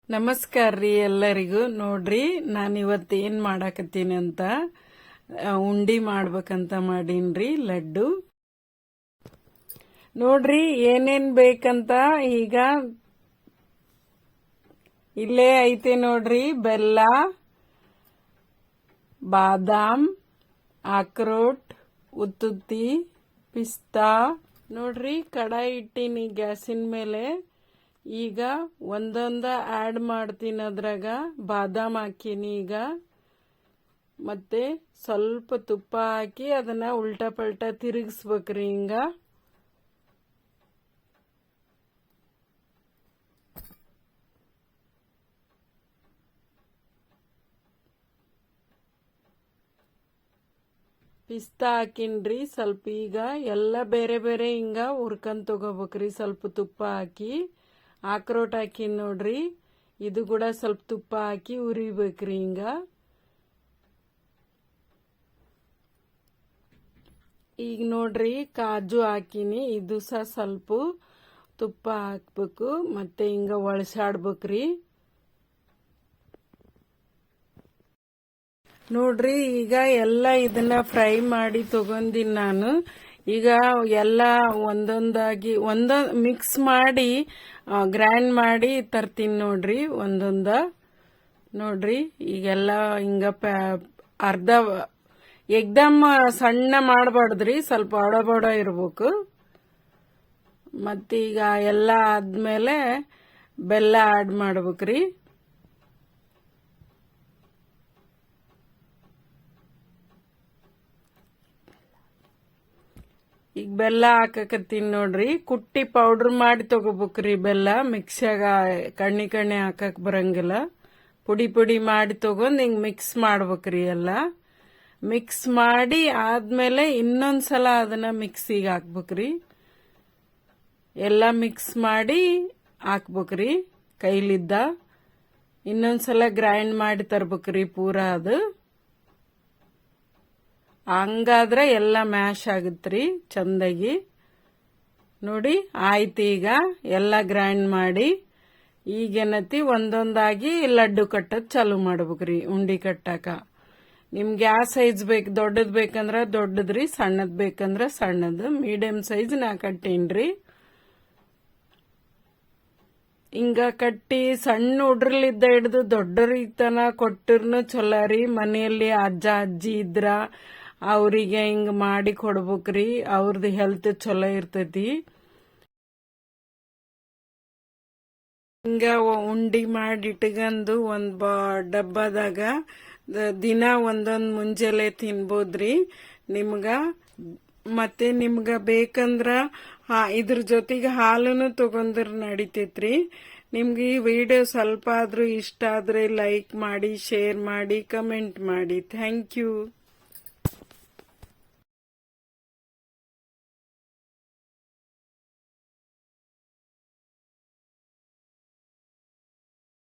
ನಮಸ್ಕಾರ ರೀ ಎಲ್ಲರಿಗೂ. ನೋಡ್ರಿ ನಾನು ಇವತ್ತು ಏನ್ ಮಾಡಾಕತ್ತೀನಿ ಅಂತ ಉಂಡಿ ಮಾಡ್ಬೇಕಂತ ಮಾಡೀನ್ರಿ. ಲಡ್ಡು ನೋಡ್ರಿ ಏನೇನ್ ಬೇಕಂತ ಈಗ ಇಲ್ಲೇ ಐತೆ ನೋಡ್ರಿ. ಬೆಲ್ಲ, ಬಾದಾಮ್, ಆಕ್ರೋಟ್, ಉತ್ತುತ್ತಿ, ಪಿಸ್ತಾ. ನೋಡ್ರಿ ಕಡಾಯಿ ಇಟ್ಟಿನಿ ಗ್ಯಾಸಿನ ಮೇಲೆ. ಈಗ ಒಂದೊಂದ ಆಡ್ ಮಾಡ್ತೀನಿ. ಅದ್ರಾಗ ಬಾದಾಮ್ ಹಾಕಿನಿ ಈಗ, ಮತ್ತೆ ಸ್ವಲ್ಪ ತುಪ್ಪ ಹಾಕಿ ಅದನ್ನ ಉಲ್ಟಾ ಪಲ್ಟಾ ತಿರುಗಿಸ್ಬೇಕ್ರಿ. ಹಿಂಗ ಪಿಸ್ತಾ ಹಾಕಿನ್ರಿ ಸ್ವಲ್ಪ. ಈಗ ಎಲ್ಲ ಬೇರೆ ಬೇರೆ ಹಿಂಗ ಹುರ್ಕೊಂಡ್ ತಗೋಬೇಕ್ರಿ ಸ್ವಲ್ಪ ತುಪ್ಪ ಹಾಕಿ. ಆಕ್ರೋಟ್ ಹಾಕಿನ್ ನೋಡ್ರಿ, ಇದು ಕೂಡ ಸ್ವಲ್ಪ ತುಪ್ಪ ಹಾಕಿ ಉರಿಬೇಕ್ರಿ ಹಿಂಗ. ಈಗ ನೋಡ್ರಿ ಕಾಜು ಹಾಕಿನಿ, ಇದು ಸಹ ಸ್ವಲ್ಪ ತುಪ್ಪ ಹಾಕ್ಬೇಕು, ಮತ್ತೆ ಹಿಂಗ ಒಳಸಾಡ್ಬೇಕ್ರಿ. ನೋಡ್ರಿ ಈಗ ಎಲ್ಲ ಇದನ್ನ ಫ್ರೈ ಮಾಡಿ ತಗೊಂಡಿನಿ ನಾನು. ಈಗ ಎಲ್ಲ ಒಂದೊಂದಾಗಿ ಮಿಕ್ಸ್ ಮಾಡಿ ಗ್ರೈಂಡ್ ಮಾಡಿ ತರ್ತೀನಿ ನೋಡ್ರಿ ಒಂದೊಂದ. ನೋಡ್ರಿ ಈಗೆಲ್ಲ ಹಿಂಗ ಅರ್ಧ ಎಕ್ದಮ್ ಸಣ್ಣ ಮಾಡಬಾರ್ದ್ರಿ, ಸ್ವಲ್ಪ ಬಡ ಇರ್ಬೇಕು. ಮತ್ತೀಗ ಎಲ್ಲ ಆದ್ಮೇಲೆ ಬೆಲ್ಲ ಆಡ್ ಮಾಡ್ಬೇಕ್ರಿ. ಈಗ ಬೆಲ್ಲ ಹಾಕಕತ್ತೀನಿ ನೋಡ್ರಿ. ಕುಟ್ಟಿ ಪೌಡರ್ ಮಾಡಿ ತಗೋಬೇಕ್ರಿ ಬೆಲ್ಲ. ಮಿಕ್ಸ್ಯಾಗ ಕಣ್ಣಿ ಹಾಕಕ್ ಬರಂಗಿಲ್ಲ. ಪುಡಿ ಮಾಡಿ ತಗೊಂಡ್ ಹಿಂಗ್ ಮಿಕ್ಸ್ ಮಾಡ್ಬೇಕ್ರಿ. ಎಲ್ಲ ಮಿಕ್ಸ್ ಮಾಡಿ ಆದ್ಮೇಲೆ ಇನ್ನೊಂದ್ಸಲ ಅದನ್ನ ಮಿಕ್ಸಿಗೆ ಹಾಕ್ಬೇಕ್ರಿ. ಎಲ್ಲ ಮಿಕ್ಸ್ ಮಾಡಿ ಹಾಕ್ಬೇಕ್ರಿ ಕೈಲಿದ್ದ. ಇನ್ನೊಂದ್ಸಲ ಗ್ರೈಂಡ್ ಮಾಡಿ ತರ್ಬೇಕ್ರಿ ಪೂರಾ ಅದು. ಹಂಗಾದ್ರೆ ಎಲ್ಲ ಮ್ಯಾಶ್ ಆಗುತ್ತ್ರಿ ಚಂದಾಗಿ. ನೋಡಿ ಆಯ್ತು. ಈಗ ಎಲ್ಲ ಗ್ರೈಂಡ್ ಮಾಡಿ ಈಗೇನತಿ ಒಂದೊಂದಾಗಿ ಲಡ್ಡು ಕಟ್ಟೋದ್ ಚಾಲು ಮಾಡ್ಬೇಕ್ರಿ. ಉಂಡಿ ಕಟ್ಟಾಕ ನಿಮ್ಗೆ ಯಾವ ಸೈಜ್ ಬೇಕು, ದೊಡ್ಡದ್ ಬೇಕಂದ್ರ ದೊಡ್ಡದ್ರಿ, ಸಣ್ಣದ್ ಬೇಕಂದ್ರ ಸಣ್ಣದ್. ಮೀಡಿಯಂ ಸೈಜ್ ನಾ ಕಟ್ಟೀನ್ರಿ. ಹಿಂಗ ಕಟ್ಟಿ ಸಣ್ಣ ಹುಡ್ರಲಿದ್ದ ಹಿಡ್ದು ದೊಡ್ಡರಿಗೆ ತನ ಕೊಟ್ಟಿರ್ನು ಚಲೋ ರೀ. ಮನೆಯಲ್ಲಿ ಅಜ್ಜ ಅಜ್ಜಿ ಇದ್ರ ಅವ್ರಿಗೆ ಹಿಂಗ ಮಾಡಿ ಕೊಡ್ಬೇಕ್ರಿ. ಅವ್ರದ್ದು ಹೆಲ್ತ್ ಚಲೋ ಇರ್ತೈತಿ. ಹಿಂಗ ಉಂಡಿ ಮಾಡಿ ಇಟ್ಕಂದು ಒಂದ್ ಡಬ್ಬದಾಗ ದಿನ ಒಂದೊಂದ್ ಮುಂಜಾನೆ ತಿನ್ಬೋದ್ರಿ ನಿಮ್ಗ. ಮತ್ತೆ ನಿಮ್ಗ ಬೇಕಂದ್ರ ಇದ್ರ ಜೊತೆಗೆ ಹಾಲನ್ನು ತಗೊಂಡ್ರ ನಡಿತೈತ್ರಿ. ನಿಮ್ಗೆ ಈ ವಿಡಿಯೋ ಸ್ವಲ್ಪ ಆದ್ರೂ ಇಷ್ಟ ಆದ್ರೆ ಲೈಕ್ ಮಾಡಿ, ಶೇರ್ ಮಾಡಿ, ಕಮೆಂಟ್ ಮಾಡಿ. Thank you.